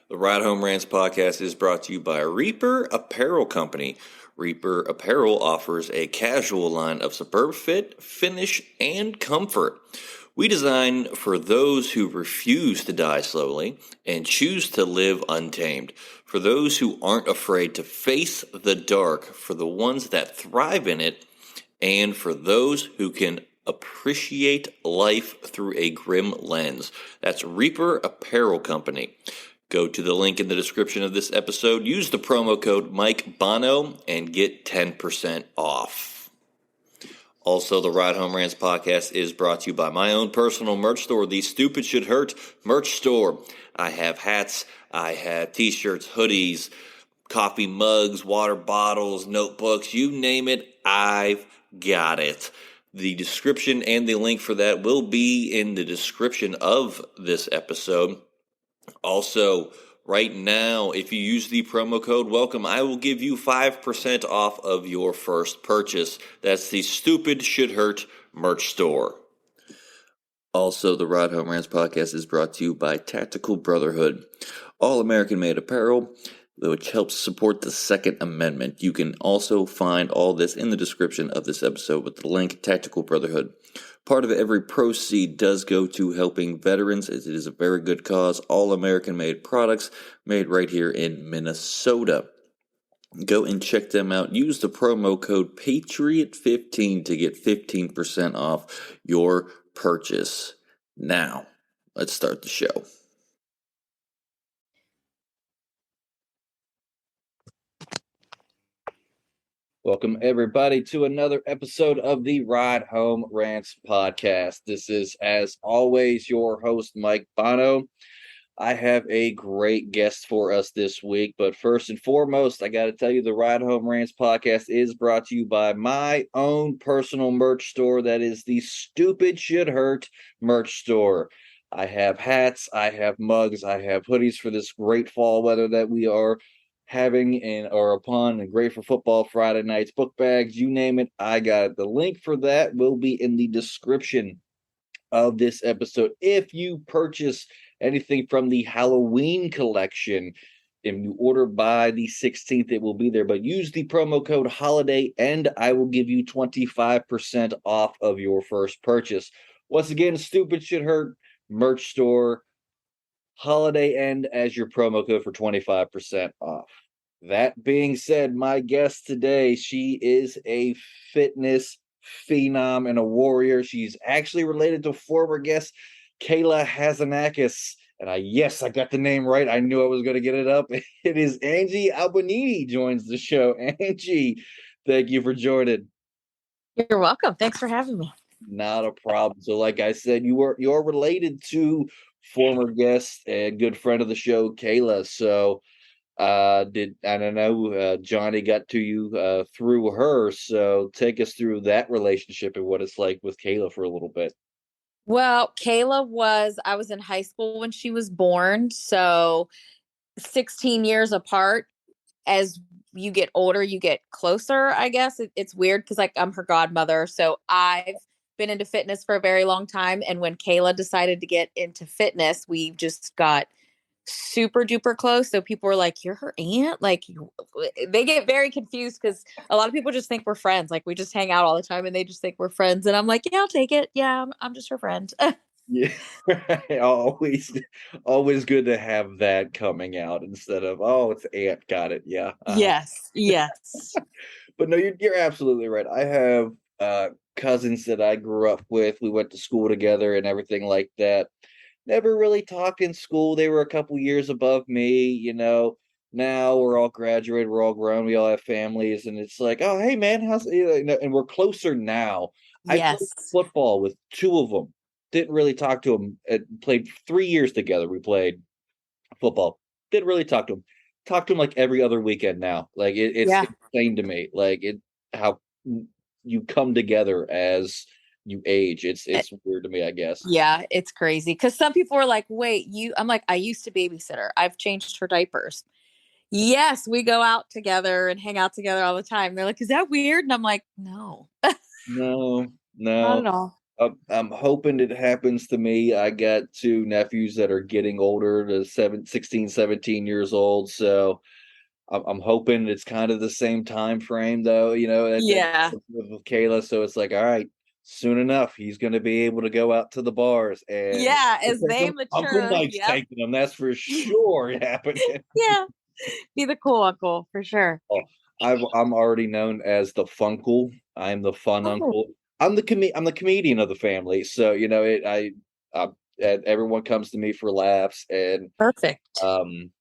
The Ride Home Rants podcast is brought to you by Reaper Apparel Company. Reaper Apparel offers a casual line of superb fit, finish, and comfort. We design for those who refuse to die slowly and choose to live untamed. For those who aren't afraid to face the dark, for the ones that thrive in it, and for those who can appreciate life through a grim lens. That's Reaper Apparel Company. Go to the link in the description of this episode, use the promo code Mike Bono, and get 10% off. Also, the Ride Home Rants podcast is brought to you by my own personal merch store, the Stupid Should Hurt merch store. I have hats, I have t-shirts, hoodies, coffee mugs, water bottles, notebooks, you name it, I've got it. The description and the link for that will be in the description of this episode. Also, right now, if you use the promo code WELCOME, I will give you 5% off of your first purchase. That's the Stupid Should Hurt merch store. Also, the Ride Home Rants podcast is brought to you by Tactical Brotherhood, all American-made apparel, which helps support the Second Amendment. You can also find all this in the description of this episode with the link, Tactical Brotherhood. Part of every proceed does go to helping veterans, as it is a very good cause. All American-made products made right here in Minnesota. Go and check them out. Use the promo code PATRIOT15 to get 15% off your purchase. Now, let's start the show. Welcome, everybody, to another episode of the Ride Home Rants podcast. This is, as always, your host, Mike Bono. I have a great guest for us this week, but first and foremost, I got to tell you, the Ride Home Rants podcast is brought to you by my own personal merch store. That is the Stupid Should Hurt merch store. I have hats, I have mugs, I have hoodies for this great fall weather that we are having and or upon, and great for football Friday nights, book bags, you name it, I got it. The link for that will be in the description of this episode. If you purchase anything from the Halloween collection, if you order by the 16th, it will be there, but use the promo code HOLIDAY and I will give you 25% off of your first purchase. Once again, Stupid Should Hurt merch store, Holiday End as your promo code for 25% off. That being said, my guest today, she is a fitness phenom and a warrior. She's actually related to former guest Kayla Hazanakis. And I got the name right. I knew I was going to get it up. It is Angie Alberini joins the show. Angie, thank you for joining. You're welcome. Thanks for having me. Not a problem. So, like I said, you're related to former guest and good friend of the show, Kayla. So, Johnny got to you through her. So, take us through that relationship and what it's like with Kayla for a little bit. Well, I was in high school when she was born. So 16 years apart. As you get older, you get closer, I guess. It's weird because I'm her godmother. So I've been into fitness for a very long time. And when Kayla decided to get into fitness, we just got super duper close. So people were like, "You're her aunt?" Like, they get very confused because a lot of people just think we're friends. Like, we just hang out all the time and they just think we're friends. And I'm like, "Yeah, I'll take it. Yeah, I'm just her friend." Yeah, always good to have that coming out instead of, oh, it's aunt. Got it. Yeah. Yes. But no, you're absolutely right. I have cousins that I grew up with. We went to school together and everything like that. Never really talked in school. They were a couple years above me. Now we're all graduated, we're all grown, we all have families, and it's like, oh, hey man, and we're closer now. I played Yes. football with two of them. Didn't really talk to them. Played 3 years together. We played football. Didn't really talk to them. Talk to them like every other weekend now. Like it's insane to me. Like how you come together as you age. It's weird to me, I guess. Yeah, it's crazy. Because some people are like, wait, I'm like, I used to babysitter. I've changed her diapers. Yes, we go out together and hang out together all the time. They're like, is that weird? And I'm like, no. No. Not at all. I'm hoping it happens to me. I got two nephews that are getting older, to 16, 17 years old. So I'm hoping it's kind of the same time frame, though. That Yeah. with Kayla. So it's like, all right, soon enough, he's going to be able to go out to the bars, and Yeah, as they Uncle mature. Mike's Yep. taking them. That's for sure happening. Yeah. Be the cool uncle for sure. Oh, I'm already known as the Funkle. I'm the fun Oh, uncle. I'm the comedian of the family. So I everyone comes to me for laughs. And perfect. um,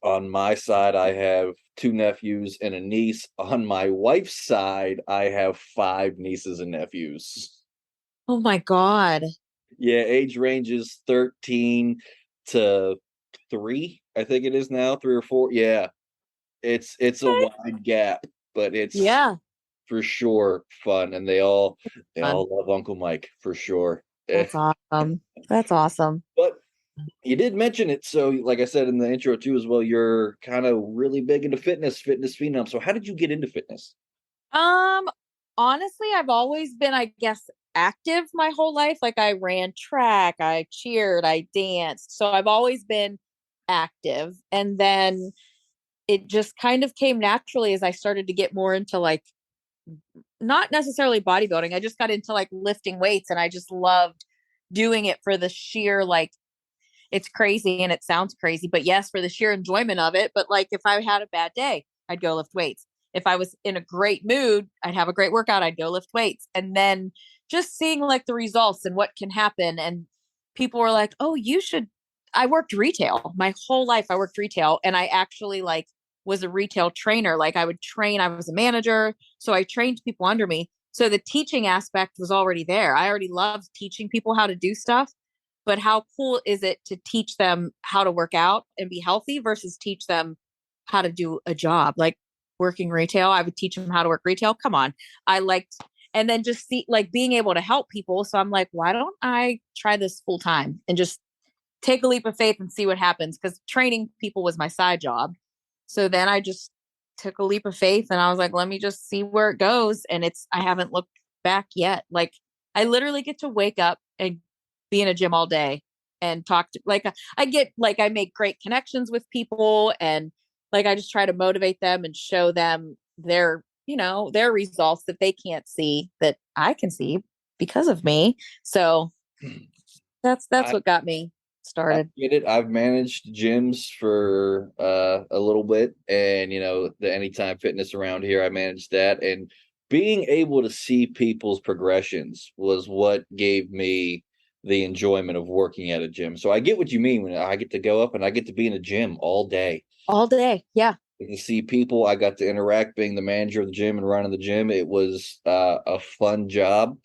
on my side, I have two nephews and a niece. On my wife's side, I have five nieces and nephews. Oh my God. Yeah, age ranges 13 to 3. I think it is now, 3 or 4. Yeah, it's a Okay. wide gap, but it's Yeah. for sure fun, and they Fun. all love Uncle Mike for sure. That's awesome. That's awesome. But you did mention it, so like I said in the intro too as well, you're kind of really big into fitness phenom. So how did you get into fitness? Um, honestly, I've always been, I guess, active my whole life. Like I ran track, I cheered, I danced. So I've always been active. And then it just kind of came naturally as I started to get more into like not necessarily bodybuilding. I just got into like lifting weights and I just loved doing it for the sheer like it's crazy and it sounds crazy, but yes, for the sheer enjoyment of it. But like if I had a bad day, I'd go lift weights. If I was in a great mood, I'd have a great workout, I'd go lift weights. And then just seeing like the results and what can happen. And people were like, oh, you should. I worked retail my whole life. I worked retail and I actually like was a retail trainer. Like I would train, I was a manager. So I trained people under me. So the teaching aspect was already there. I already loved teaching people how to do stuff, but how cool is it to teach them how to work out and be healthy versus teach them how to do a job like working retail? I would teach them how to work retail. Come on. I liked, and then just see like being able to help people. So I'm like, why don't I try this full time and just take a leap of faith and see what happens? Because training people was my side job. So then I just took a leap of faith and I was like, let me just see where it goes. And I haven't looked back yet. Like I literally get to wake up and be in a gym all day and talk to like I get like I make great connections with people and like I just try to motivate them and show them their results that they can't see that I can see because of me. So that's I what got me I started. get it. I've managed gyms for a little bit, and the Anytime Fitness around here, I managed that, and being able to see people's progressions was what gave me the enjoyment of working at a gym. So I get what you mean when I get to go up and I get to be in a gym all day. All day. Yeah. To see people, I got to interact being the manager of the gym and running the gym. It was a fun job,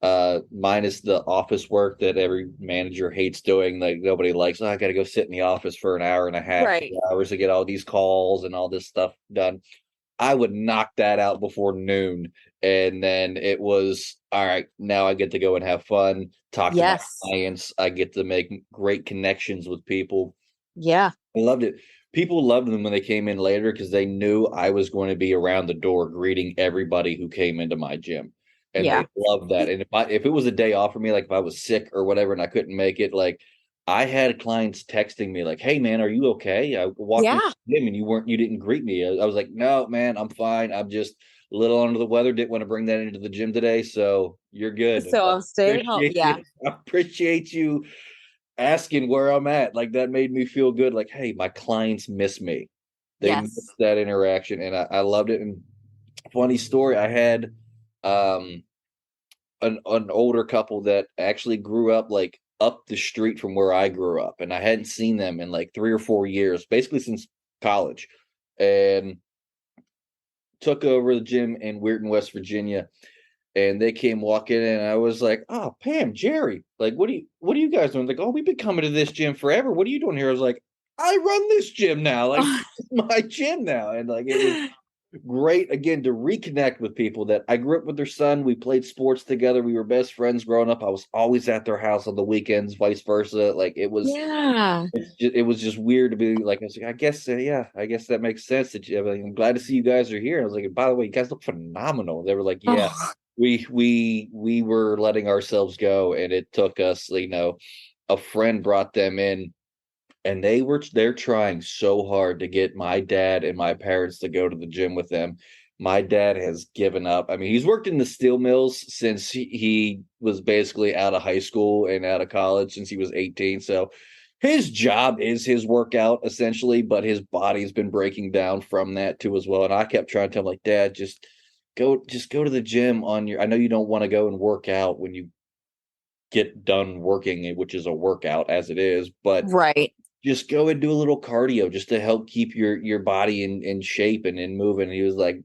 minus the office work that every manager hates doing. Like nobody likes, oh, I got to go sit in the office for an hour and a half, Right. 2 hours to get all these calls and all this stuff done. I would knock that out before noon. And then it was, all right, now I get to go and have fun, talk to my Yes. clients. I get to make great connections with people. Yeah. I loved it. People loved them when they came in later because they knew I was going to be around the door greeting everybody who came into my gym. And Yeah. they loved that. And if it was a day off for me, like if I was sick or whatever and I couldn't make it, like I had clients texting me like, "Hey man, are you okay? I walked in Yeah. the gym and you didn't greet me." I was like, "No, man, I'm fine. I'm just a little under the weather. Didn't want to bring that into the gym today, so you're good." So I'm staying at home. Appreciate Yeah. you. I appreciate you asking where I'm at. Like that made me feel good. Like, hey, my clients miss me. They miss Yes. that interaction, and I loved it. And funny story, I had um an older couple that actually grew up like up the street from where I grew up, and I hadn't seen them in like 3 or 4 years, basically since college, and took over the gym in Weirton, West Virginia, and they came walking in and I was like, "Oh, Pam, Jerry, like what are you guys doing?" Like, "Oh, we've been coming to this gym forever. What are you doing here?" I was like, "I run this gym now. Like it's my gym now." And like it was great again to reconnect with people that I grew up with their son. We played sports together. We were best friends growing up. I was always at their house on the weekends, vice versa. Like Yeah. it was just weird to be like, I was like, I guess, yeah, I guess that makes sense. That I'm glad to see you guys are here. I was like, by the way, you guys look phenomenal. They were like, yeah. Oh. we were letting ourselves go, and it took us, a friend brought them in, and they're trying so hard to get my dad and my parents to go to the gym with them. My dad has given up. I mean, he's worked in the steel mills since he was basically out of high school and out of college since he was 18. So his job is his workout essentially, but his body's been breaking down from that too as well. And I kept trying to tell him, like, Dad, just go to the gym on your, I know you don't want to go and work out when you get done working, which is a workout as it is, but Right. just go and do a little cardio just to help keep your body in shape and in moving. And he was like,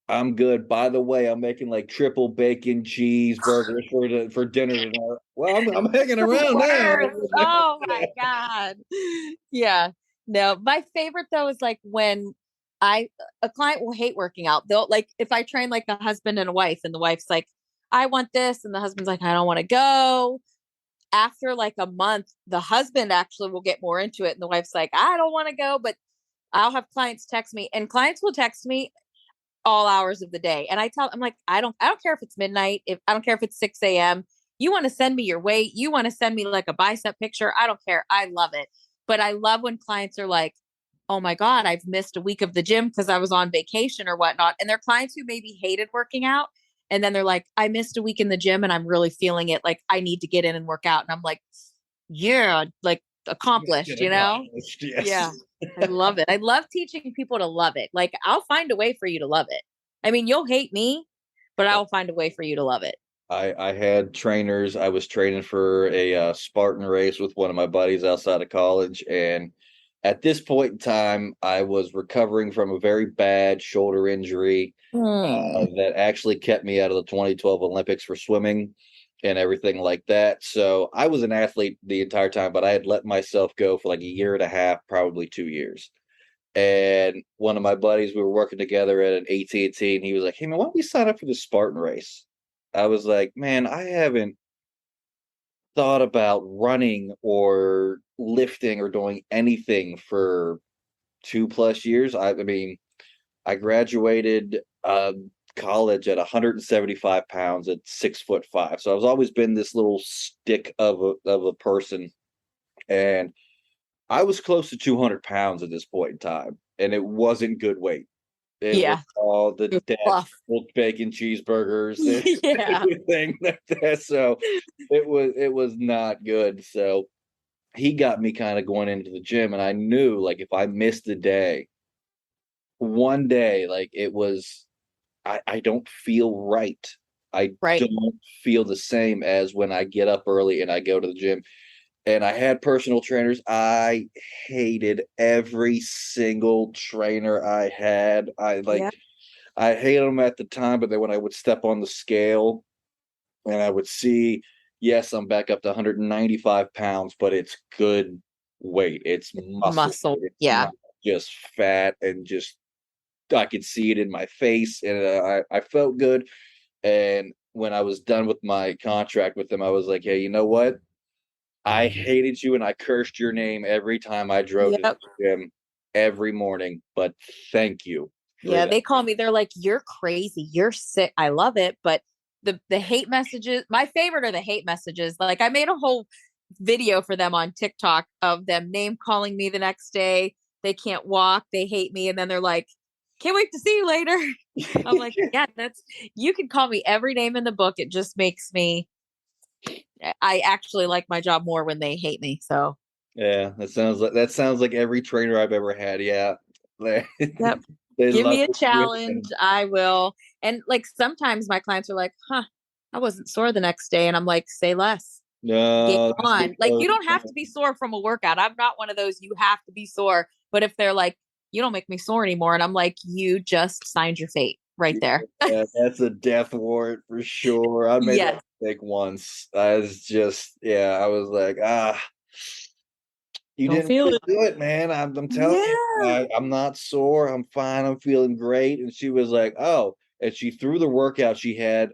I'm good. By the way, I'm making like triple bacon cheeseburgers for dinner tonight. Well, I'm hanging around now. Worse. Oh my God. Yeah. No, my favorite though is like when I a client will hate working out. They'll like if I train like a husband and a wife, and the wife's like, I want this, and the husband's like, I don't want to go. After like a month, the husband actually will get more into it, and the wife's like, I don't want to go. But I'll have clients text me, and clients will text me all hours of the day. And I'm like, I don't care if it's midnight, if I don't care if it's 6 a.m. You want to send me your weight, you want to send me like a bicep picture. I don't care. I love it. But I love when clients are like, oh my God, I've missed a week of the gym because I was on vacation or whatnot. And they're clients who maybe hated working out. And then they're like, I missed a week in the gym and I'm really feeling it. Like I need to get in and work out. And I'm like, yeah, like accomplished, Get accomplished, Yeah. yes. I love it. I love teaching people to love it. Like I'll find a way for you to love it. I mean, you'll hate me, but I will find a way for you to love it. I had trainers. I was training for a Spartan race with one of my buddies outside of college, and at this point in time, I was recovering from a very bad shoulder injury Hmm. that actually kept me out of the 2012 Olympics for swimming and everything like that. So I was an athlete the entire time, but I had let myself go for like a year and a half, probably 2 years. And one of my buddies, we were working together at an AT&T, and he was like, "Hey man, why don't we sign up for the Spartan race?" I was like, "Man, I haven't thought about running or lifting or doing anything for 2 plus years." I mean, I graduated college at 175 pounds at 6'5". So I've always been this little stick of a person, and I was close to 200 pounds at this point in time, and it wasn't good weight. It was Yeah. all the You're dad's fluff. bacon cheeseburgers and Yeah. everything like that. So it was not good. So he got me kind of going into the gym, and I knew like if I missed a day, one day, like it was I don't feel right. I Right. don't feel the same as when I get up early and I go to the gym. And I had personal trainers. I hated every single trainer I had. Yeah. I hated them at the time, but then when I would step on the scale and I would see, yes, I'm back up to 195 pounds, but it's good weight. It's muscle. Muscle. It's Yeah. not just fat, and just I could see it in my face, and I felt good. And when I was done with my contract with them, I was like, hey, you know what? I hated you and I cursed your name every time I drove to the Yep. gym every morning, but thank you for Yeah. that. They call me, they're like, you're crazy. You're sick. I love it. But the hate messages, my favorite are the hate messages. Like I made a whole video for them on TikTok of them name calling me the next day. They can't walk. They hate me. And then they're like, can't wait to see you later. I'm like, yeah, you can call me every name in the book. It just makes me, I actually like my job more when they hate me. So, Yeah, that sounds like every trainer I've ever had. Yeah. They, yep. they Give love me a you. challenge. I will. And like sometimes my clients are like, huh, I wasn't sore the next day. And I'm like, say less. Game No, that's on. Like you don't have to be sore from a workout. I'm not one of those you have to be sore. But if they're like, you don't make me sore anymore, and I'm like, you just signed your fate right there. yeah, that's a death warrant for sure. I made that Yes. mistake once. I was just, yeah, I was like, you Don't didn't feel really it. do it, man. I'm telling you, Yeah. I'm not sore. I'm fine. I'm feeling great. And she was like, oh, and she threw the workout she had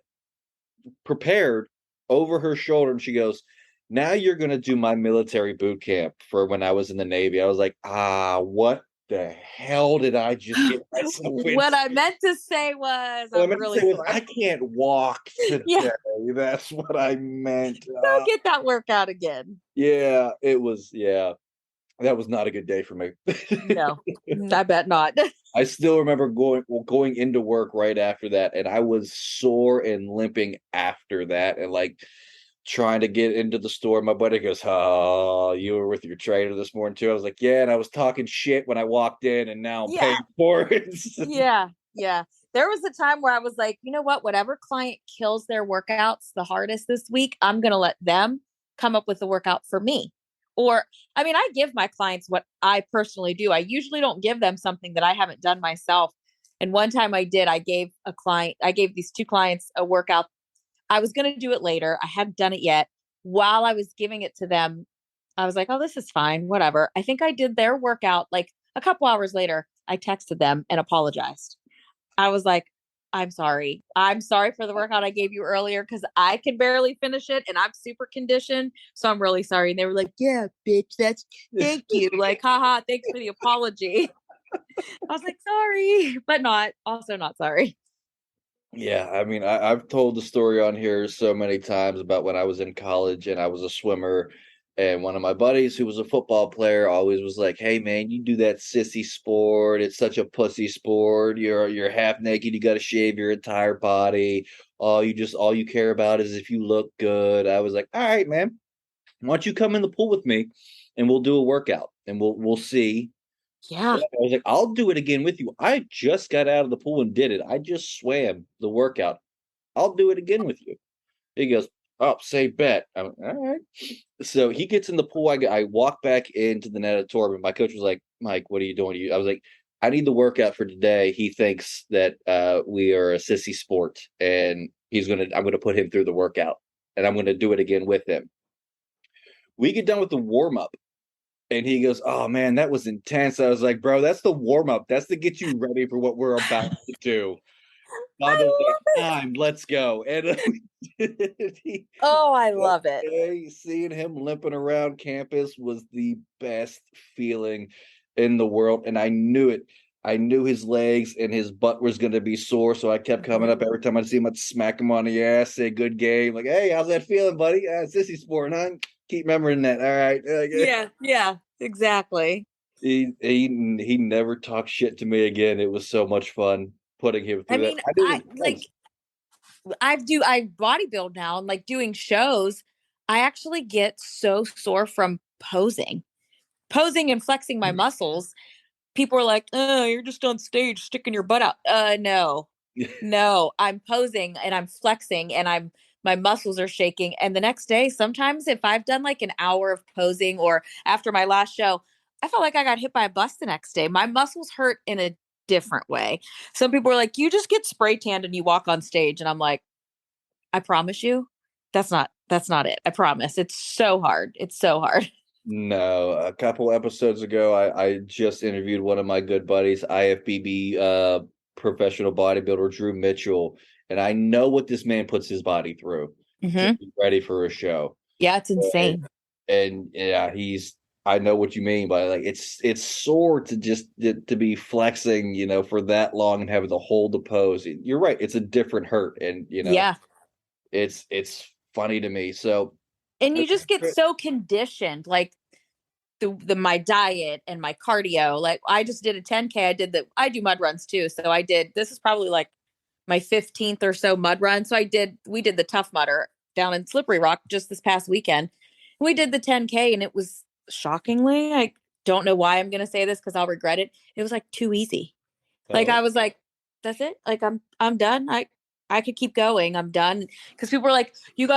prepared over her shoulder, and she goes, now you're going to do my military boot camp for when I was in the Navy. I was like, what the hell did I just get myself What into? I meant to say was, What I I'm meant to really say was, sorry. I can't walk today. Yeah, That's what I meant. don't get that workout again. Yeah, it was. Yeah, that was not a good day for me. No, I bet not. I still remember going into work right after that, and I was sore and limping after that, and like trying to get into the store. My buddy goes, "Oh, you were with your trainer this morning too?" I was like, "Yeah," and I was talking shit when I walked in, and now I'm Yeah, paying for it. yeah, yeah. There was a time where I was like, you know what? Whatever client kills their workouts the hardest this week, I'm going to let them come up with the workout for me. Or, I mean, I give my clients what I personally do. I usually don't give them something that I haven't done myself. And one time I did, I gave these two clients a workout. I was going to do it later. I hadn't done it yet. While I was giving it to them, I was like, oh, this is fine. Whatever. I think I did their workout like a couple hours later. I texted them and apologized. I was like, I'm sorry. I'm sorry for the workout I gave you earlier because I can barely finish it and I'm super conditioned. So I'm really sorry. And they were like, yeah, bitch, that's thank you. Like, haha, thanks for the apology. I was like, sorry, but also not sorry. Yeah, I mean, I've told the story on here so many times about when I was in college and I was a swimmer, and one of my buddies who was a football player always was like, "Hey, man, you do that sissy sport. It's such a pussy sport. You're half naked. You got to shave your entire body. All you care about is if you look good." I was like, "All right, man, why don't you come in the pool with me, and we'll do a workout, and we'll see." Yeah. I was like, I'll do it again with you. I just got out of the pool and did it. I just swam the workout. I'll do it again with you. He goes, oh, say bet. I'm like, all right. So he gets in the pool. I walk back into the natatorium. My coach was like, Mike, what are you doing? I was like, I need the workout for today. He thinks that we are a sissy sport, and I'm gonna put him through the workout, and I'm gonna do it again with him. We get done with the warm up. And he goes, "Oh man, that was intense." I was like, "Bro, that's the warm up. That's to get you ready for what we're about to do." I Father, like, love it. time, let's go. And Oh, I that love it. day, seeing him limping around campus was the best feeling in the world. And I knew it. I knew his legs and his butt was going to be sore. So I kept coming Mhm. up every time I'd see him. I'd smack him on the ass, say, good game. Like, hey, how's that feeling, buddy? Sissy sport, huh? Keep remembering that. All right. Yeah, yeah, exactly. He never talked shit to me again. It was so much fun putting him I through that. mean, I did it twice. I bodybuild now and like doing shows. I actually get so sore from posing and flexing my muscles. People are like, oh, you're just on stage sticking your butt out. No, no, I'm posing and I'm flexing and my muscles are shaking. And the next day, sometimes if I've done like an hour of posing or after my last show, I felt like I got hit by a bus the next day. My muscles hurt in a different way. Some people are like, you just get spray tanned and you walk on stage. And I'm like, I promise you, that's not it. I promise. It's so hard. It's so hard. No, a couple episodes ago, I just interviewed one of my good buddies, IFBB professional bodybuilder Drew Mitchell, and I know what this man puts his body through to Hmm. be ready for a show. Yeah, it's And, insane. and yeah, I know what you mean by like it's sore to just to be flexing, for that long and having to hold the pose. You're right, it's a different hurt, and Yeah. it's funny to me. So And you just get so conditioned. Like the my diet and my cardio. Like I just did a 10K. I do mud runs too. So this is probably like my 15th or so mud run. So we did the Tough Mudder down in Slippery Rock just this past weekend. We did the 10K and it was shockingly, I don't know why I'm going to say this because I'll regret it. It was like too easy. Like oh, I was like, that's it. Like I'm done. I could keep going. I'm done. Because people were like, you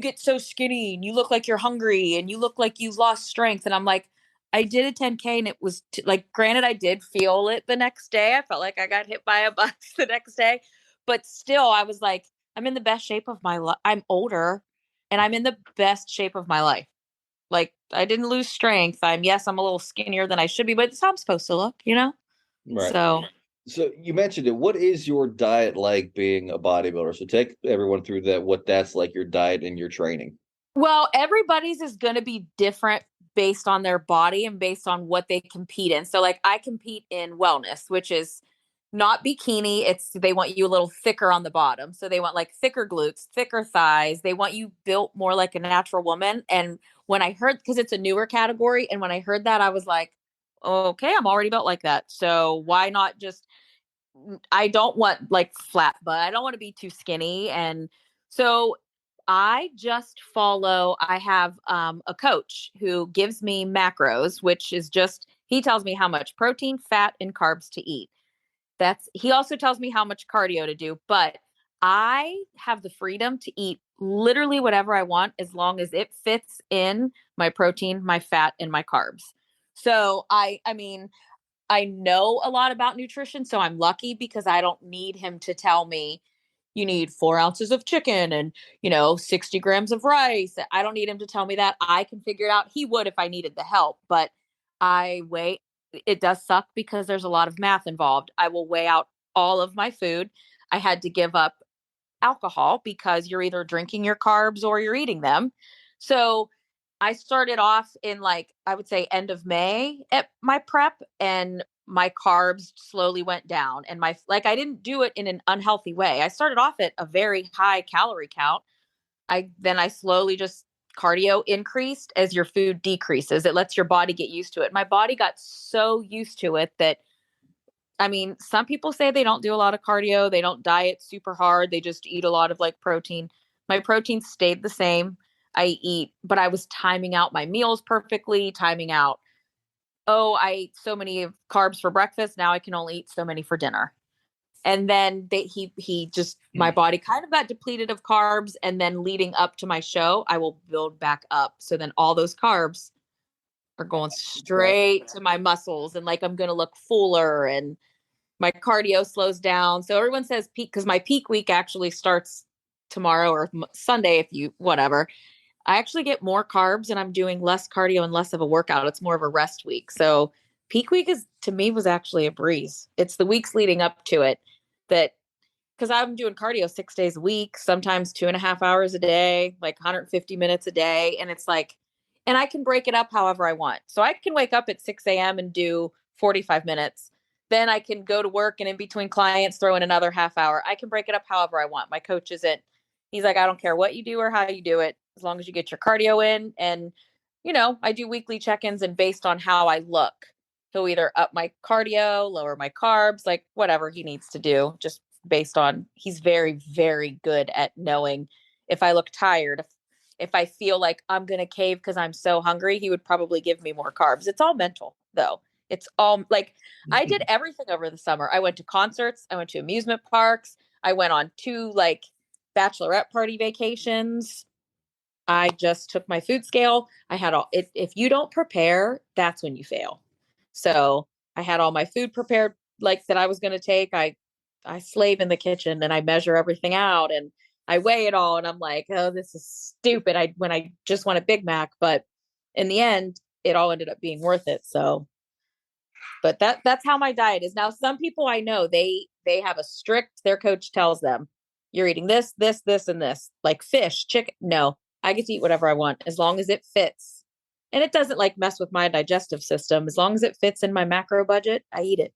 get so skinny and you look like you're hungry and you look like you've lost strength. And I'm like, I did a 10K and it was like, granted, I did feel it the next day. I felt like I got hit by a bus the next day, but still, I was like, I'm in the best shape of my life. I'm older, and I'm in the best shape of my life. Like I didn't lose strength. I'm a little skinnier than I should be, but it's how I'm supposed to look. right. So So you mentioned it. What is your diet like being a bodybuilder? So take everyone through that, what that's like, your diet and your training. well, everybody's is going to be different based on their body and based on what they compete in. So like I compete in wellness, which is not bikini. It's they want you a little thicker on the bottom. So they want like thicker glutes, thicker thighs. They want you built more like a natural woman. And when I heard, because it's a newer category, and when I heard that, I was like, okay, I'm already built like that. So why not just I don't want like flat butt. I don't want to be too skinny. And so I just follow, I have a coach who gives me macros, which is just, he tells me how much protein, fat, and carbs to eat. He also tells me how much cardio to do, but I have the freedom to eat literally whatever I want as long as it fits in my protein, my fat, and my carbs. So I mean, I know a lot about nutrition, so I'm lucky because I don't need him to tell me you need 4 ounces of chicken and 60 grams of rice. I don't need him to tell me that. I can figure it out. He would if I needed the help, but I weigh. It does suck because there's a lot of math involved. I will weigh out all of my food. I had to give up alcohol because you're either drinking your carbs or you're eating them. So I started off in like, I would say end of May at my prep, and my carbs slowly went down, and I didn't do it in an unhealthy way. I started off at a very high calorie count. I slowly just cardio increased as your food decreases. It lets your body get used to it. My body got so used to it that I mean, some people say they don't do a lot of cardio, they don't diet super hard, they just eat a lot of like protein. My protein stayed the same. But I was timing out my meals perfectly, timing out, oh, I ate so many carbs for breakfast. Now I can only eat so many for dinner. And then he just, my body kind of got depleted of carbs. And then leading up to my show, I will build back up. So then all those carbs are going straight to my muscles, and like I'm going to look fuller, and my cardio slows down. So everyone says peak, because my peak week actually starts tomorrow or Sunday, if you, whatever. I actually get more carbs and I'm doing less cardio and less of a workout. It's more of a rest week. So peak week is to me was actually a breeze. It's the weeks leading up to it that because I'm doing cardio 6 days a week, sometimes 2.5 hours a day, like 150 minutes a day. And it's like, and I can break it up however I want. So I can wake up at 6 a.m. and do 45 minutes. Then I can go to work and in between clients, throw in another half hour. I can break it up however I want. My coach isn't, he's like, I don't care what you do or how you do it, as long as you get your cardio in. And, I do weekly check-ins, and based on how I look, he'll either up my cardio, lower my carbs, like whatever he needs to do, just based on, he's very, very good at knowing if I look tired, if I feel like I'm going to cave because I'm so hungry, he would probably give me more carbs. It's all mental though. It's all like, I did everything over the summer. I went to concerts. I went to amusement parks. I went on 2 like bachelorette party vacations. I just took my food scale. I had all, if you don't prepare, that's when you fail. So I had all my food prepared, like that I was going to take. I slave in the kitchen and I measure everything out and I weigh it all. And I'm like, oh, this is stupid. When I just want a Big Mac, but in the end, it all ended up being worth it. So, but that's how my diet is. Now, some people I know, they have a strict, their coach tells them you're eating this, this, this, and this, like fish, chicken. No, I get to eat whatever I want as long as it fits. And it doesn't like mess with my digestive system. As long as it fits in my macro budget, I eat it.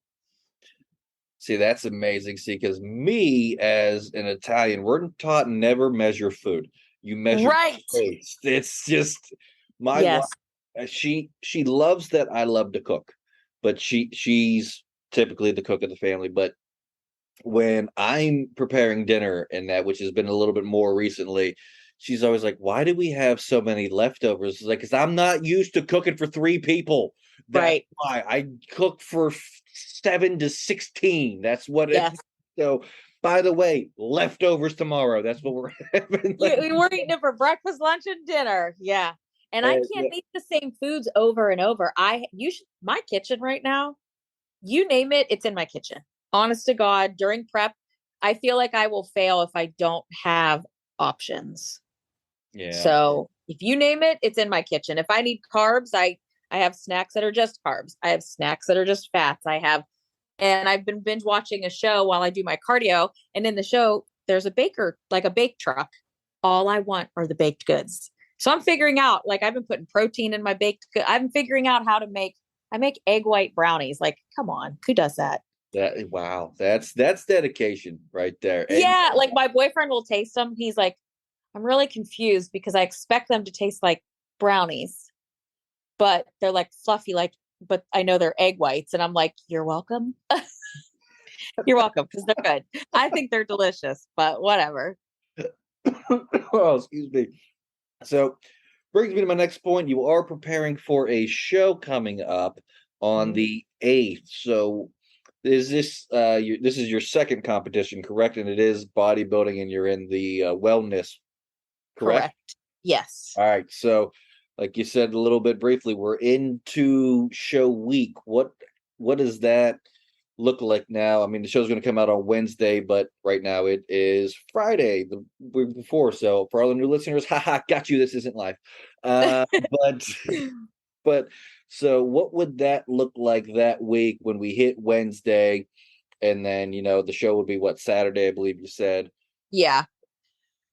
See, that's amazing. See, because me as an Italian, we're taught never measure food. You measure right. taste. It's just my yes. wife. She loves that I love to cook, but she's typically the cook of the family. But when I'm preparing dinner and that, which has been a little bit more recently, she's always like, "Why do we have so many leftovers?" It's like, because I'm not used to cooking for 3 people. That's right. why I cook for 7 to 16. That's what it. Yes. So, by the way, leftovers tomorrow. That's what we're having. We're eating it for breakfast, lunch, and dinner. Yeah. And I can't Yeah. eat the same foods over and over. My kitchen right now, you name it, it's in my kitchen. Honest to God, during prep, I feel like I will fail if I don't have options. Yeah. So if you name it, it's in my kitchen. If I need carbs, I have snacks that are just carbs. I have snacks that are just fats. And I've been binge watching a show while I do my cardio. And in the show, there's a baker, like a bake truck. All I want are the baked goods. So I'm figuring out, like, I've been putting protein in my baked good. I'm figuring out how to I make egg white brownies. Like, come on, who does that? Wow, that's dedication right there. And Yeah, like my boyfriend will taste them. He's like, I'm really confused because I expect them to taste like brownies, but they're like fluffy, like, but I know they're egg whites. And I'm like, you're welcome. You're welcome, because they're good. I think they're delicious, but whatever. oh, excuse me. So brings me to my next point. You are preparing for a show coming up on the 8th. So is this this is your second competition, correct? And it is bodybuilding, and you're in the wellness, correct? Correct. Yes. All right. So, like you said a little bit briefly, we're into show week. What does that look like now? I mean, the show's going to come out on Wednesday, but right now it is Friday, the week before. So, for all the new listeners, haha, got you. This isn't live. But but so what would that look like that week when we hit Wednesday, and then the show would be what, Saturday, I believe you said. Yeah.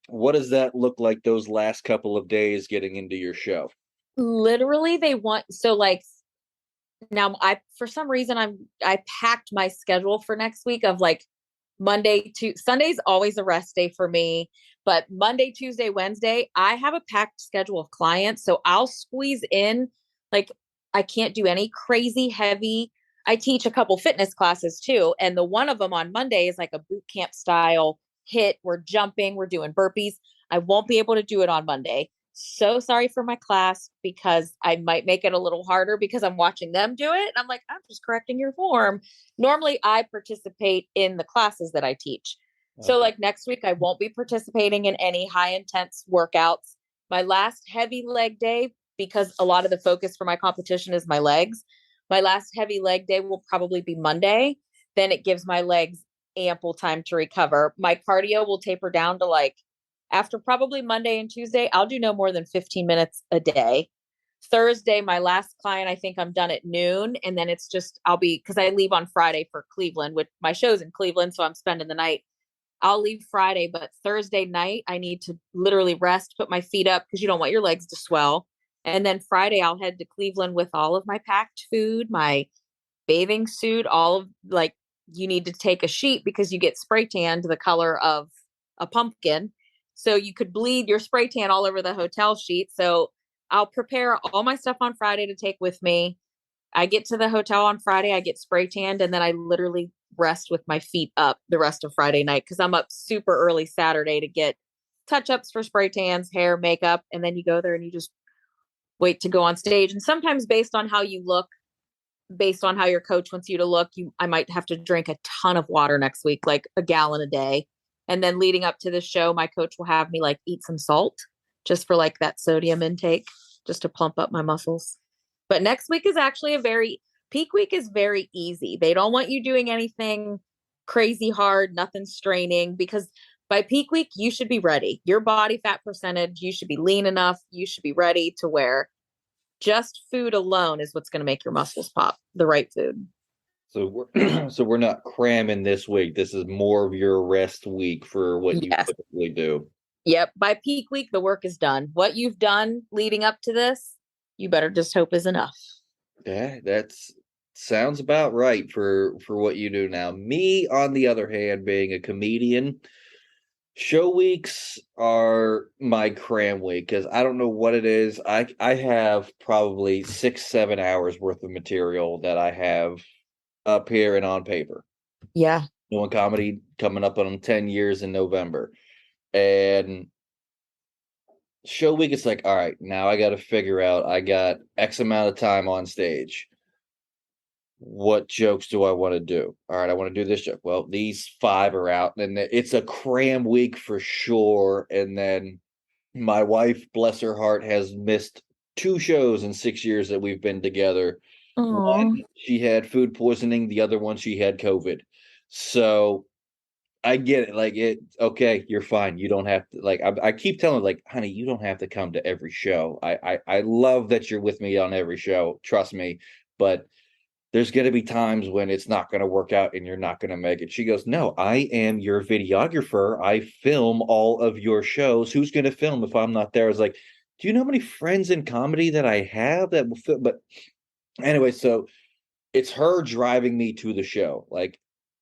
What does that look like those last couple of days getting into your show? Literally, they want, so like, now for some reason I packed my schedule for next week of like Monday to Sunday's always a rest day for me, but Monday, Tuesday, Wednesday, I have a packed schedule of clients. So I'll squeeze in, like, I can't do any crazy heavy. I teach a couple fitness classes too. And the one of them on Monday is like a boot camp style hit. We're jumping, we're doing burpees. I won't be able to do it on Monday. So sorry for my class, because I might make it a little harder because I'm watching them do it. And I'm like, I'm just correcting your form. Normally I participate in the classes that I teach. So Okay. like next week, I won't be participating in any high intense workouts. My last heavy leg day, because a lot of the focus for my competition is my legs, my last heavy leg day will probably be Monday. Then it gives my legs ample time to recover. My cardio will taper down to like, after probably Monday and Tuesday, I'll do no more than 15 minutes a day. Thursday, my last client, I think I'm done at noon. And then it's just, because I leave on Friday for Cleveland, with my show's in Cleveland. So I'm spending the night. I'll leave Friday, but Thursday night, I need to literally rest, put my feet up, because you don't want your legs to swell. And then Friday, I'll head to Cleveland with all of my packed food, my bathing suit, all of, like, you need to take a sheet because you get spray tanned the color of a pumpkin. So you could bleed your spray tan all over the hotel sheet. So I'll prepare all my stuff on Friday to take with me. I get to the hotel on Friday, I get spray tanned, and then I literally rest with my feet up the rest of Friday night, because I'm up super early Saturday to get touch ups for spray tans, hair, makeup. And then you go there and you just wait to go on stage. And sometimes based on how you look, based on how your coach wants you to look, I might have to drink a ton of water next week, like a gallon a day. And then leading up to the show, my coach will have me like eat some salt just for like that sodium intake, just to plump up my muscles. But next week is actually peak week is very easy. They don't want you doing anything crazy hard, nothing straining, because by peak week, you should be ready. Your body fat percentage, you should be lean enough. You should be ready to where just food alone is what's going to make your muscles pop, the right food. So we're not cramming this week. This is more of your rest week for what you typically do. Yep. By peak week, the work is done. What you've done leading up to this, you better just hope is enough. Yeah, that's sounds about right for what you do now. Me, on the other hand, being a comedian, show weeks are my cram week, because I don't know what it is. I have probably 6-7 hours worth of material that I have up here and on paper. Yeah. Doing comedy coming up on 10 years in November. And show week, it's like, all right, now I got to figure out, I got X amount of time on stage. What jokes do I want to do? All right, I want to do this joke. Well, these 5 are out, and it's a cram week for sure. And then my wife, bless her heart, has missed 2 shows in 6 years that we've been together. Aww. One, she had food poisoning. The other one, she had COVID. So I get it. Like, okay, you're fine. You don't have to, like, I keep telling her, like, honey, you don't have to come to every show. I love that you're with me on every show. Trust me. But there's going to be times when it's not going to work out and you're not going to make it. She goes, no, I am your videographer. I film all of your shows. Who's going to film if I'm not there? I was like, do you know how many friends in comedy that I have that will fit? But anyway, so it's her driving me to the show. Like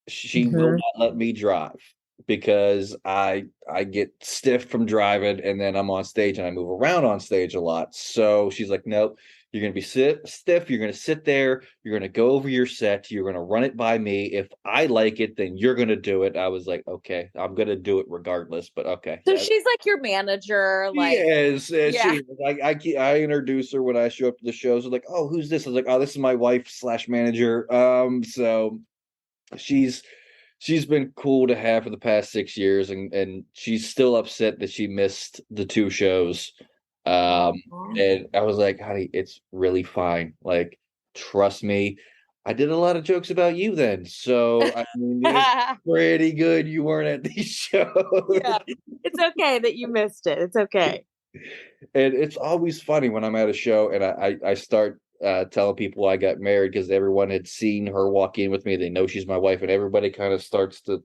she will Mhm. not let me drive because I get stiff from driving, and then I'm on stage and I move around on stage a lot. So she's like, nope, you're gonna be stiff, you're gonna sit there, you're gonna go over your set, you're gonna run it by me. If I like it, then you're gonna do it. I was like, okay, I'm gonna do it regardless, but okay. So she's like your manager, like, Yes, yeah. she. I introduce her when I show up to the shows. I'm like, oh, who's this? I was like, oh, this is my wife slash manager. So she's been cool to have for the past 6 years, and she's still upset that she missed the two shows. Um, Aw. and I was like, honey, it's really fine. Like, trust me. I did a lot of jokes about you then, so I mean, it's pretty good you weren't at these shows. Yeah. It's okay that you missed it. It's okay. And it's always funny when I'm at a show and I start telling people I got married because everyone had seen her walk in with me. They know she's my wife, and everybody kind of starts to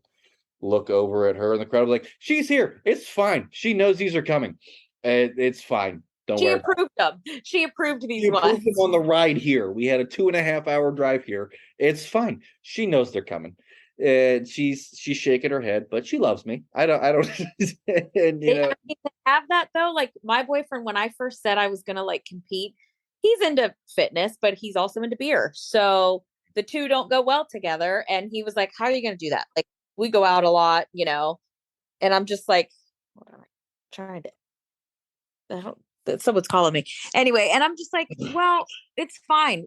look over at her in the crowd, like, she's here. It's fine. She knows these are coming. And it's fine. Don't She worry. approved them. She approved She these approved them ones. on the ride here. We had a 2.5 hour drive here. It's fine. She knows they're coming. And she's shaking her head, but she loves me. I don't and I mean, to have that though, like my boyfriend, when I first said I was gonna like compete, he's into fitness, but he's also into beer. So the two don't go well together. And he was like, how are you gonna do that? Like we go out a lot, and I'm just like, what am I trying to someone's calling me. Anyway, and I'm just like, well, it's fine.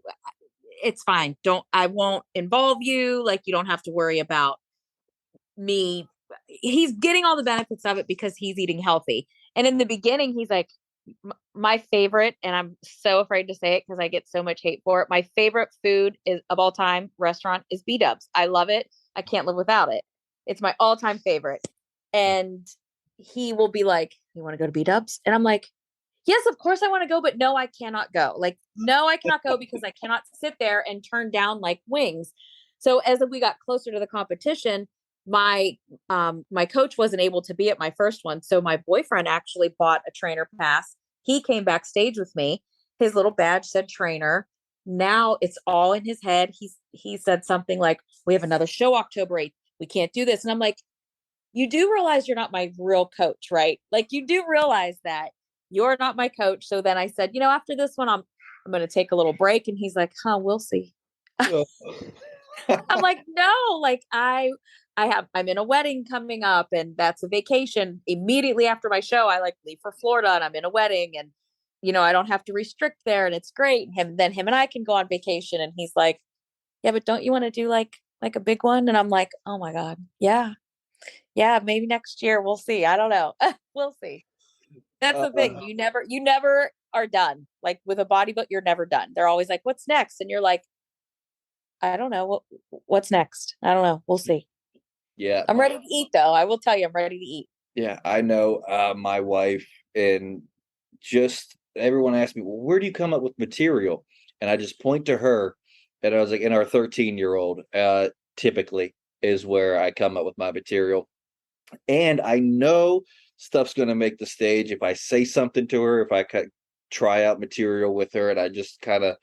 It's fine. I won't involve you. Like you don't have to worry about me. He's getting all the benefits of it because he's eating healthy. And in the beginning, he's like, my favorite, and I'm so afraid to say it because I get so much hate for it. My favorite food is of all time restaurant is B-dubs. I love it. I can't live without it. It's my all-time favorite. And he will be like, you want to go to B-dubs? And I'm like, yes, of course I want to go, but no, I cannot go. Like, no, I cannot go because I cannot sit there and turn down like wings. So as we got closer to the competition, my coach wasn't able to be at my first one. So my boyfriend actually bought a trainer pass. He came backstage with me. His little badge said trainer. Now it's all in his head. He said something like, we have another show October 8th. We can't do this. And I'm like, you do realize you're not my real coach, right? Like you do realize that you're not my coach. So then I said, after this one, I'm going to take a little break. And he's like, huh, we'll see. I'm like, no, like I'm in a wedding coming up and that's a vacation. Immediately after my show, I like leave for Florida and I'm in a wedding and, I don't have to restrict there and it's great. Then him and I can go on vacation. And he's like, yeah, but don't you want to do like a big one? And I'm like, oh my God. Yeah. Yeah. Maybe next year. We'll see. I don't know. We'll see. That's the thing. You never are done. Like with a bodybuilder, you're never done. They're always like, what's next? And you're like, I don't know. What's next? I don't know. We'll see. Yeah. I'm ready to eat though. I will tell you, I'm ready to eat. Yeah, I know. My wife, and just everyone asks me, well, where do you come up with material? And I just point to her, and I was like, in our 13-year-old, typically is where I come up with my material. And I know stuff's going to make the stage if I say something to her, if I try out material with her, and I just kind of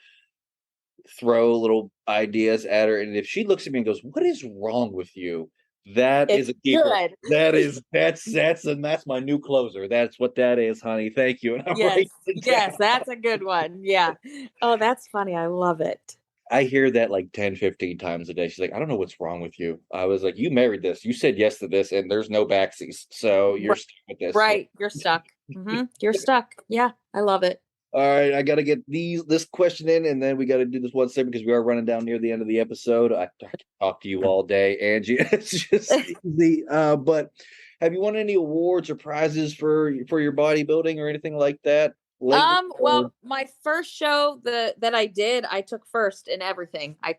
throw little ideas at her. And if she looks at me and goes, what is wrong with you? That It's is a keeper. good. That's my new closer. That's what that is, honey. Thank you. And I'm Yes. it Yes, down. that's a good one. Yeah. Oh, that's funny. I love it. I hear that like 10, 15 times a day. She's like, I don't know what's wrong with you. I was like, you married this. You said yes to this, and there's no backsies. So you're stuck with this. Right. You're stuck. You're stuck. Yeah. I love it. All right, I got to get this question in, and then we got to do this one segment because we are running down near the end of the episode. I can talk to you all day, Angie. It's just easy. But have you won any awards or prizes for your bodybuilding or anything like that lately? Well, my first show that I did, I took first in everything. I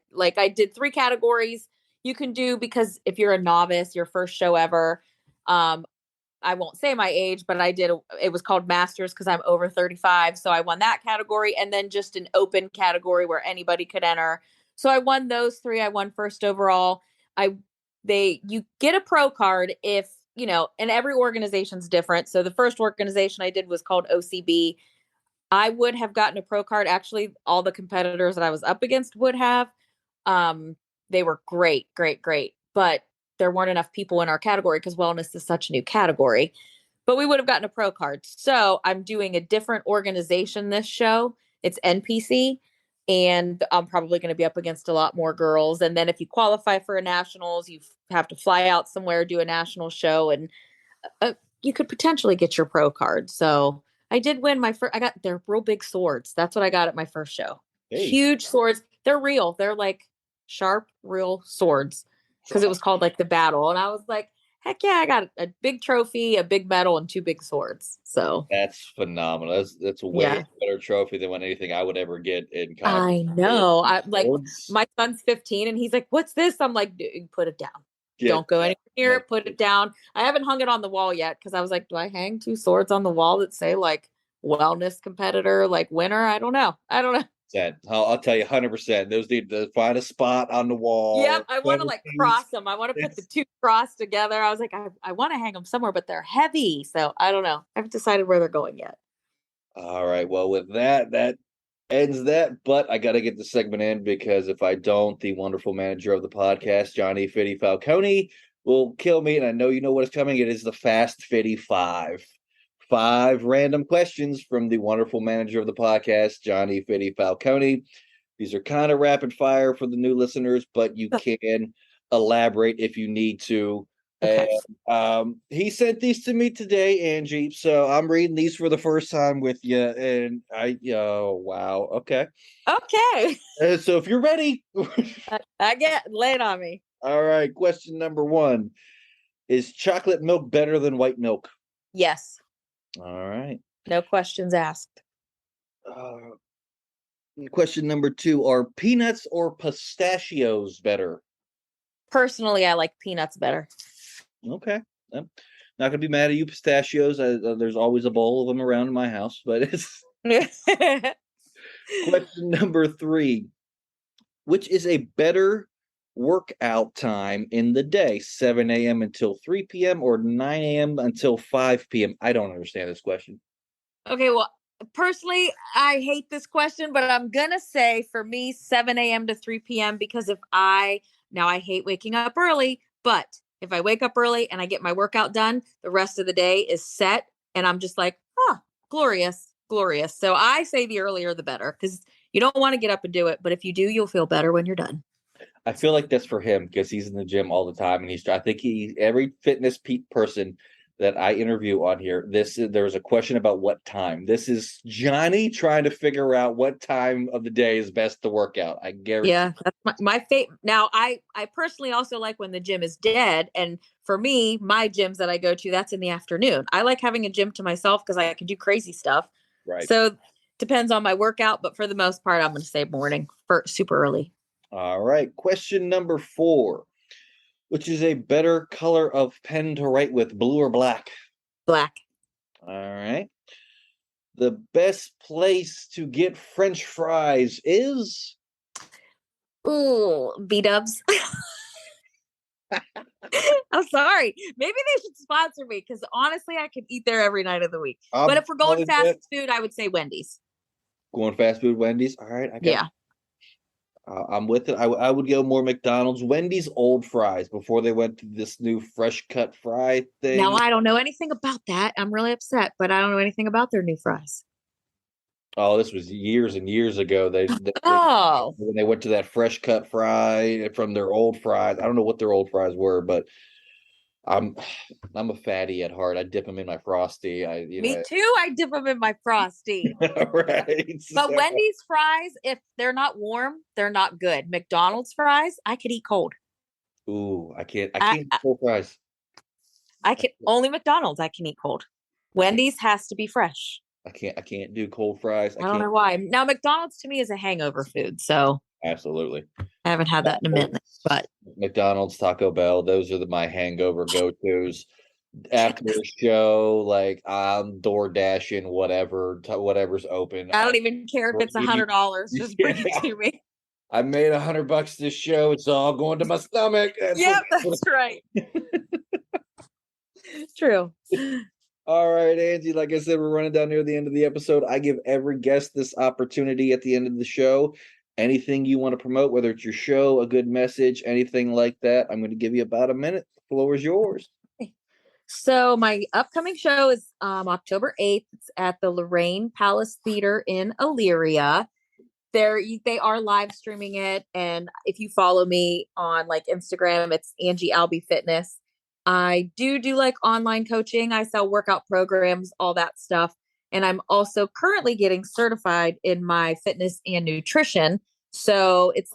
did 3 categories you can do because if you're a novice, your first show ever. I won't say my age, but it was called Masters because I'm over 35. So I won that category and then just an open category where anybody could enter. So I won those 3. I won first overall. You get a pro card if, and every organization's different. So the first organization I did was called OCB. I would have gotten a pro card. Actually, all the competitors that I was up against would have. They were great, great, great. But there weren't enough people in our category because wellness is such a new category. But we would have gotten a pro card. So I'm doing a different organization this show. It's NPC. And I'm probably going to be up against a lot more girls. And then if you qualify for a nationals, you have to fly out somewhere, do a national show, and you could potentially get your pro card. So I did win my first. I got they're real big swords. That's what I got at my first show. Hey. Huge swords. They're real. They're like sharp, real swords because it was called like the battle. And I was like, heck yeah, I got a big trophy, a big medal, and 2 big swords. So That's phenomenal. That's a way better trophy than anything I would ever get in college. I know. I like my son's 15 and he's like, what's this? I'm like, dude, put it down. Don't go anywhere near it. Put it down. I haven't hung it on the wall yet because I was like, do I hang 2 swords on the wall that say like wellness competitor, like winner? I don't know. I'll tell you 100%. Those need to find a spot on the wall. Yep. I want to like cross them. I want to put the 2 crossed together. I was like, I want to hang them somewhere, but they're heavy. So I don't know. I haven't decided where they're going yet. All right. Well, with that ends that. But I got to get the segment in because if I don't, the wonderful manager of the podcast, Johnny Fitty Falcone, will kill me. And I know you know what is coming. It is the Fast Fitty 5. 5 random questions from the wonderful manager of the podcast, Johnny Fitty Falcone. These are kind of rapid fire for the new listeners, but you can elaborate if you need to. Okay. And he sent these to me today, Angie. So I'm reading these for the first time with you, and wow, okay. So if you're ready, lay it on me. All right. Question number 1: is chocolate milk better than white milk? Yes. All right. No questions asked. Question number 2: are peanuts or pistachios better? Personally, I like peanuts better. Okay. I'm not gonna be mad at you. Pistachios. There's always a bowl of them around in my house, but it's. Question number 3: which is a better workout time in the day, 7 a.m. until 3 p.m. or 9 a.m. until 5 p.m.? I don't understand this question. Okay, well, personally, I hate this question, but I'm going to say for me, 7 a.m. to 3 p.m. because I hate waking up early, but if I wake up early and I get my workout done, the rest of the day is set and I'm just like, glorious. So I say the earlier the better because you don't want to get up and do it, but if you do, you'll feel better when you're done. I feel like that's for him because he's in the gym all the time, and I think every fitness person that I interview on here, there was a question about what time. This is Johnny trying to figure out what time of the day is best to work out. I guarantee. Yeah, that's my favorite. Now, I personally also like when the gym is dead, and for me, my gyms that I go to, that's in the afternoon. I like having a gym to myself because I can do crazy stuff. Right. So depends on my workout, but for the most part, I'm going to say morning for super early. All right. Question number 4: which is a better color of pen to write with, blue or black? Black. All right. The best place to get French fries is? Ooh, B-dubs. I'm sorry. Maybe they should sponsor me because honestly, I could eat there every night of the week. But if we're going fast food, I would say Wendy's. Going fast food, Wendy's. All right. Yeah. I'm with it. I would go more McDonald's. Wendy's old fries before they went to this new fresh cut fry thing. Now, I don't know anything about that. I'm really upset, but I don't know anything about their new fries. Oh, this was years and years ago. When they went to that fresh cut fry from their old fries. I don't know what their old fries were, but I'm a fatty at heart. I dip them in my Frosty. Me too. I dip them in my Frosty. Right. But Wendy's fries, if they're not warm, they're not good. McDonald's fries, I could eat cold. Ooh, I can't eat cold fries. Only McDonald's I can eat cold. Wendy's has to be fresh. I can't do cold fries. I don't know why. Now McDonald's to me is a hangover food, so absolutely. I haven't had that in a minute, but McDonald's, Taco Bell, those are my hangover go-tos. After a show, like I'm door dashing whatever's open. I don't even care if it's $100. Just bring it to me. I made $100 this show. It's all going to my stomach. Yep, that's right. True. All right, Angie, like I said, we're running down near the end of the episode. I give every guest this opportunity at the end of the show. Anything you want to promote, whether it's your show, a good message, anything like that, I'm going to give you about a minute. The floor is yours. So my upcoming show is October 8th. It's at the Lorraine Palace Theater in Elyria. They are live streaming it, and if you follow me on like Instagram, it's Angie Albie Fitness. I do like online coaching. I sell workout programs, all that stuff, and I'm also currently getting certified in my fitness and nutrition. So it's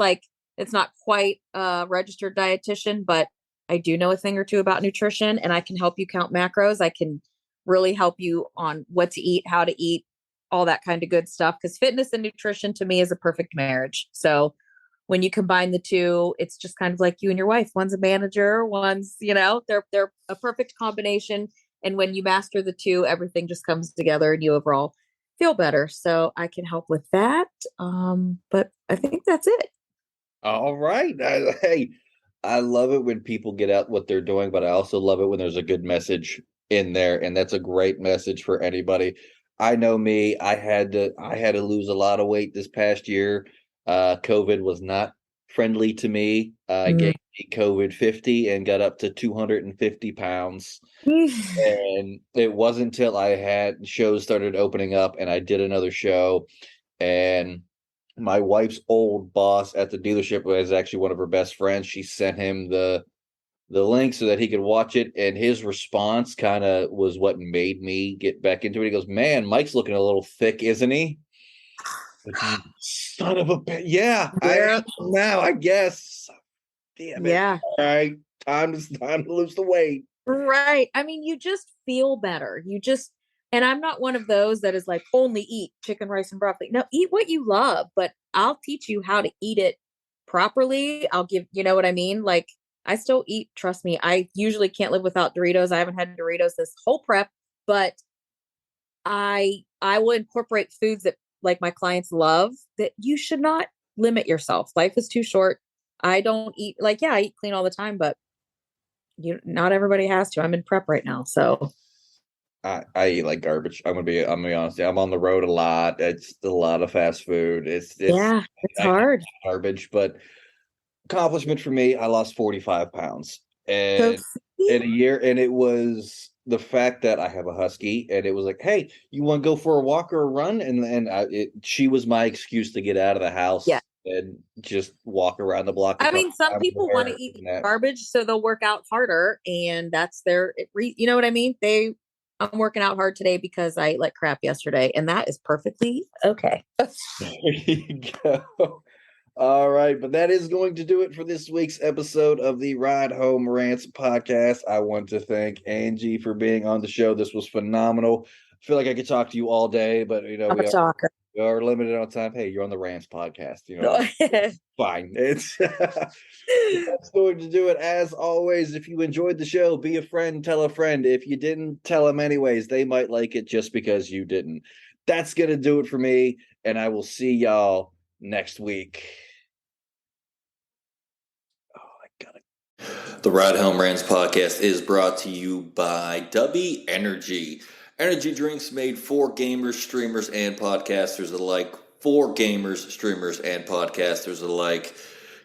not quite a registered dietitian, but I do know a thing or two about nutrition, and I can help you count macros. I can really help you on what to eat, how to eat, all that kind of good stuff. Because fitness and nutrition to me is a perfect marriage. So when you combine the two, it's just kind of like you and your wife. One's a manager, one's, they're a perfect combination. And when you master the two, everything just comes together and you overall feel better. So I can help with that. But I think that's it. All right. Hey, I love it when people get out what they're doing, but I also love it when there's a good message in there, and that's a great message for anybody. I know me, I had to lose a lot of weight this past year. COVID was not friendly to me. I gave me COVID 50 and got up to 250 pounds. And it wasn't until I had shows started opening up and I did another show, and my wife's old boss at the dealership was actually one of her best friends. She sent him the link so that he could watch it, and his response kind of was what made me get back into it. He goes, "Man, Mike's looking a little thick, isn't he?" Like, you son of a bitch. Yeah, I am now, I guess. Damn it. Yeah. All right. Time to lose the weight. Right. I mean, you just feel better. And I'm not one of those that is like only eat chicken, rice, and broccoli. No, eat what you love, but I'll teach you how to eat it properly. I'll give, you know what I mean? Like I still eat, trust me. I usually can't live without Doritos. I haven't had Doritos this whole prep, but I will incorporate foods that like my clients love. That you should not limit yourself. Life is too short. I don't eat like, yeah, I eat clean all the time, but not everybody has to. I'm in prep right now. So I eat like garbage. I'm gonna be honest. I'm on the road a lot. It's a lot of fast food. It's hard. Garbage, but accomplishment for me, I lost 45 pounds and So, in a year, and it was the fact that I have a husky, and it was like, hey, you want to go for a walk or a run? And she was my excuse to get out of the house and just walk around the block. I mean, some people want to eat garbage, so they'll work out harder, and that's you know what I mean? I'm working out hard today because I ate like crap yesterday, and that is perfectly okay. There you go. All right, but that is going to do it for this week's episode of the Ride Home Rants podcast. I want to thank Angie for being on the show. This was phenomenal. I feel like I could talk to you all day, but I'm a talker. We are limited on time. Hey, you're on the Rants podcast. Fine. That's going to do it. As always, if you enjoyed the show, be a friend, tell a friend. If you didn't, tell them anyways. They might like it just because you didn't. That's going to do it for me, and I will see y'all next week. The Ride Home Rants podcast is brought to you by W Energy. Energy drinks made for gamers, streamers, and podcasters alike. For gamers, streamers, and podcasters alike.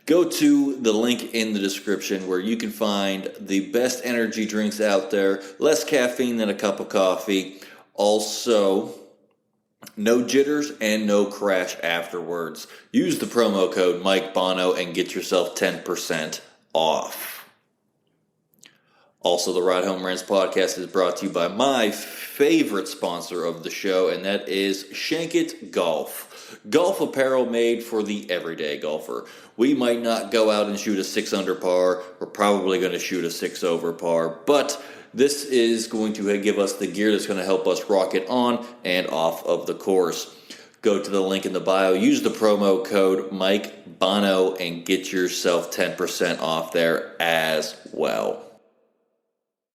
Go to the link in the description where you can find the best energy drinks out there. Less caffeine than a cup of coffee. Also, no jitters and no crash afterwards. Use the promo code Mike Bono and get yourself 10% off. Also, the Ride Home Rants podcast is brought to you by my favorite sponsor of the show, and that is Shankit Golf. Golf apparel made for the everyday golfer. We might not go out and shoot a 6 under par. We're probably going to shoot a 6 over par, but this is going to give us the gear that's going to help us rock it on and off of the course. Go to the link in the bio, use the promo code Mike Bono, and get yourself 10% off there as well.